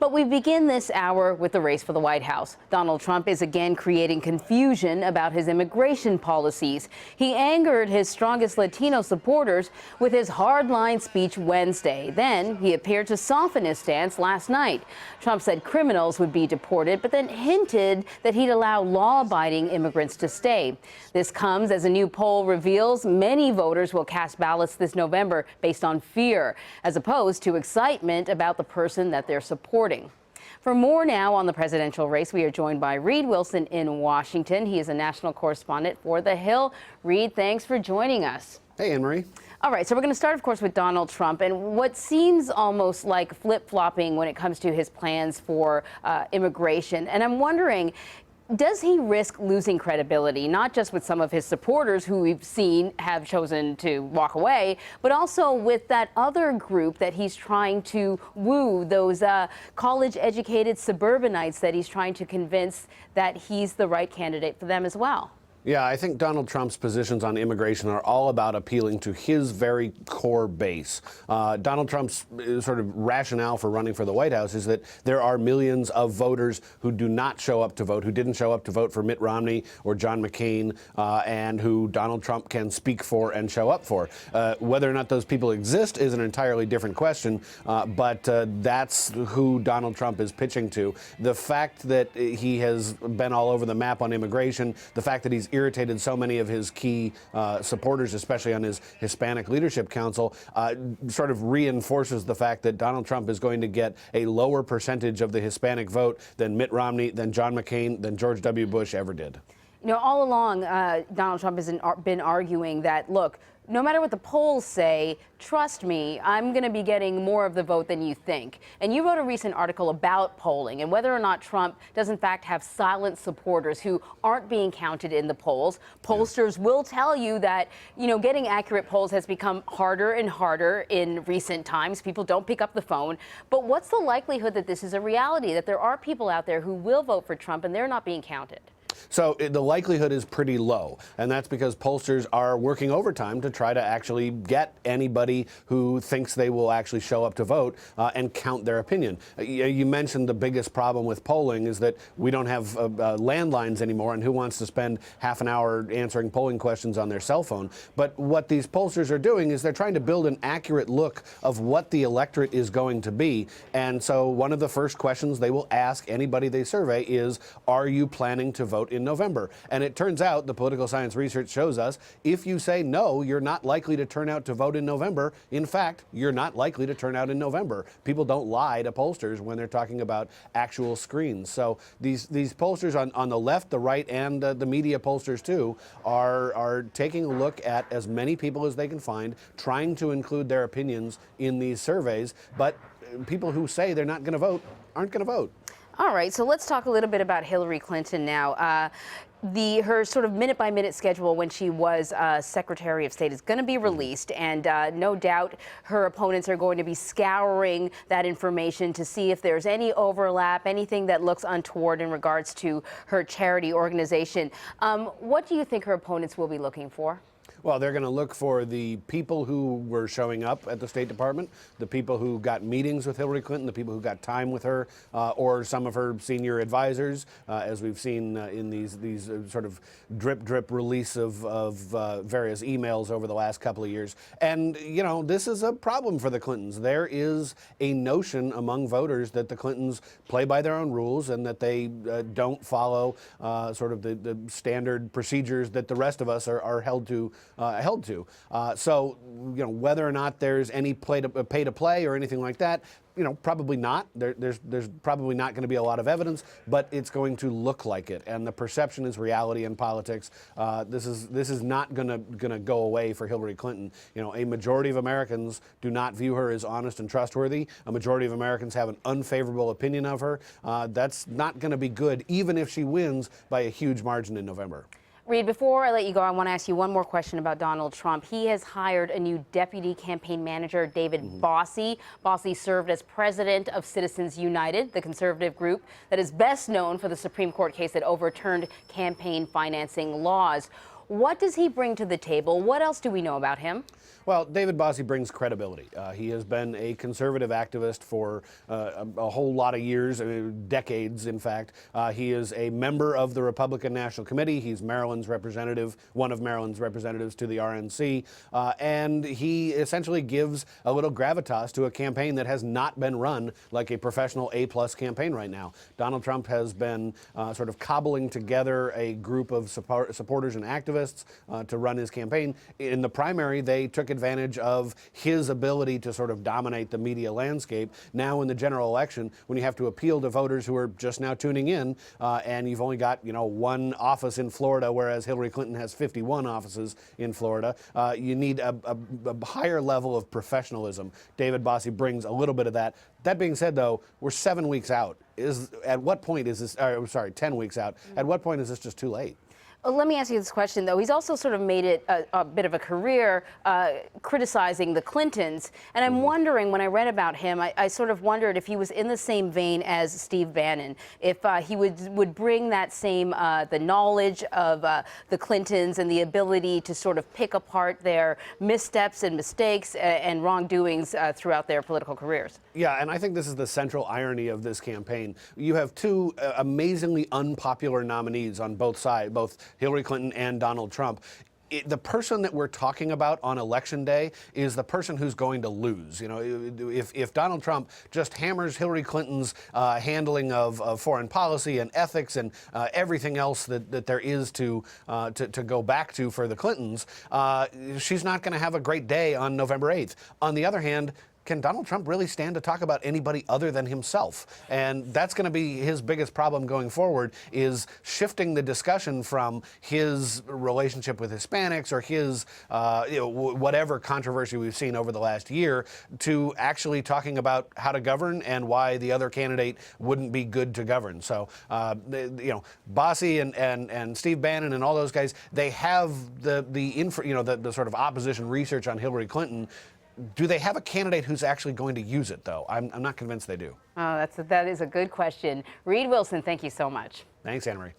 But we begin this hour with the race for the White House. Donald Trump is again creating confusion about his immigration policies. He angered his strongest Latino supporters with his hardline speech Wednesday. Then he appeared to soften his stance last night. Trump said criminals would be deported, but then hinted that he'd allow law-abiding immigrants to stay. This comes as a new poll reveals many voters will cast ballots this November based on fear, as opposed to excitement about the person that they're supporting. For more now on the presidential race, we are joined by Reid Wilson in Washington. He is a national correspondent for The Hill. Reid, thanks for joining us. Hey, Anne-Marie. All right, so we're going to start, of course, with Donald Trump and what seems almost like flip-flopping when it comes to his plans for immigration. And I'm wondering, does he risk losing credibility, not just with some of his supporters who we've seen have chosen to walk away, but also with that other group that he's trying to woo, those college-educated suburbanites that he's trying to convince that he's the right candidate for them as well? Yeah, I think Donald Trump's positions on immigration are all about appealing to his very core base. Donald Trump's sort of rationale for running for the White House is that there are millions of voters who do not show up to vote, who didn't show up to vote for Mitt Romney or John McCain, and who Donald Trump can speak for and show up for. Whether or not those people exist is an entirely different question, but that's who Donald Trump is pitching to. The fact that he has been all over the map on immigration, the fact that he's irritated so many of his key supporters, especially on his Hispanic Leadership Council, sort of reinforces the fact that Donald Trump is going to get a lower percentage of the Hispanic vote than Mitt Romney, than John McCain, than George W. Bush ever did. You know, all along, Donald Trump has been arguing that, look, no matter what the polls say, trust me, I'm going to be getting more of the vote than you think. And you wrote a recent article about polling and whether or not Trump does in fact have silent supporters who aren't being counted in the polls. Pollsters will tell you that, you know, getting accurate polls has become harder and harder in recent times. People don't pick up the phone. But what's the likelihood that this is a reality, that there are people out there who will vote for Trump and they're not being counted? So the likelihood is pretty low, and that's because pollsters are working overtime to try to actually get anybody who thinks they will actually show up to vote and count their opinion. You mentioned the biggest problem with polling is that we don't have landlines anymore, and who wants to spend half an hour answering polling questions on their cell phone? But what these pollsters are doing is they're trying to build an accurate look of what the electorate is going to be. And so one of the first questions they will ask anybody they survey is, are you planning to vote in November? And it turns out, the political science research shows us, if you say no, you're not likely to turn out to vote in November. In fact, you're not likely to turn out in November. People don't lie to pollsters when they're talking about actual screens. So these pollsters on the left, the right, and the media pollsters too are taking a look at as many people as they can find, trying to include their opinions in these surveys. But people who say they're not going to vote aren't going to vote. All right, so let's talk a little bit about Hillary Clinton now. Her sort of minute-by-minute schedule when she was Secretary of State is going to be released, and no doubt her opponents are going to be scouring that information to see if there's any overlap, anything that looks untoward in regards to her charity organization. What do you think her opponents will be looking for? Well, they're going to look for the people who were showing up at the State Department, the people who got meetings with Hillary Clinton, the people who got time with her, or some of her senior advisors, as we've seen in these sort of drip release of various emails over the last couple of years. And, you know, this is a problem for the Clintons. There is a notion among voters that the Clintons play by their own rules and that they don't follow sort of the standard procedures that the rest of us are held to. So, you know, whether or not there's any pay to play or anything like that, you know, probably not. There's probably not going to be a lot of evidence, but it's going to look like it. And the perception is reality in politics. This is not going to go away for Hillary Clinton. You know, a majority of Americans do not view her as honest and trustworthy. A majority of Americans have an unfavorable opinion of her. That's not going to be good, even if she wins by a huge margin in November. Reid, before I let you go, I want to ask you one more question about Donald Trump. He has hired a new deputy campaign manager, David Bossie. Bossie served as president of Citizens United, the conservative group that is best known for the Supreme Court case that overturned campaign financing laws. What does he bring to the table? What else do we know about him? Well, David Bossie brings credibility. He has been a conservative activist for a whole lot of years, decades, in fact. He is a member of the Republican National Committee. He's Maryland's representative, one of Maryland's representatives to the RNC, and he essentially gives a little gravitas to a campaign that has not been run like a professional A-plus campaign right now. Donald Trump has been sort of cobbling together a group of supporters and activists to run his campaign. In the primary, they took advantage of his ability to sort of dominate the media landscape. Now in the general election, when you have to appeal to voters who are just now tuning in, and you've only got, one office in Florida, whereas Hillary Clinton has 51 offices in Florida, you need a higher level of professionalism. David Bossie brings a little bit of that. That being said, though, we're 7 weeks out. At what point is this, 10 weeks out. At what point is this just too late? Let me ask you this question, though. He's also sort of made it a bit of a career criticizing the Clintons. And I'm wondering, when I read about him, I sort of wondered if he was in the same vein as Steve Bannon, if he would bring that same, the knowledge of the Clintons and the ability to sort of pick apart their missteps and mistakes and wrongdoings throughout their political careers. Yeah, and I think this is the central irony of this campaign. You have two amazingly unpopular nominees on both sides, both Hillary Clinton and Donald Trump. The person that we're talking about on Election Day is the person who's going to lose. If Donald Trump just hammers Hillary Clinton's handling of foreign policy and ethics and everything else that there is to go back to for the Clintons, she's not going to have a great day on November 8th. On the other hand, can Donald Trump really stand to talk about anybody other than himself? And that's going to be his biggest problem going forward, is shifting the discussion from his relationship with Hispanics or his whatever controversy we've seen over the last year to actually talking about how to govern and why the other candidate wouldn't be good to govern. So, Bossie and Steve Bannon and all those guys, they have the sort of opposition research on Hillary Clinton. Do they have a candidate who's actually going to use it, though? I'm not convinced they do. Oh, that is a good question. Reid Wilson, thank you so much. Thanks, Anna Marie.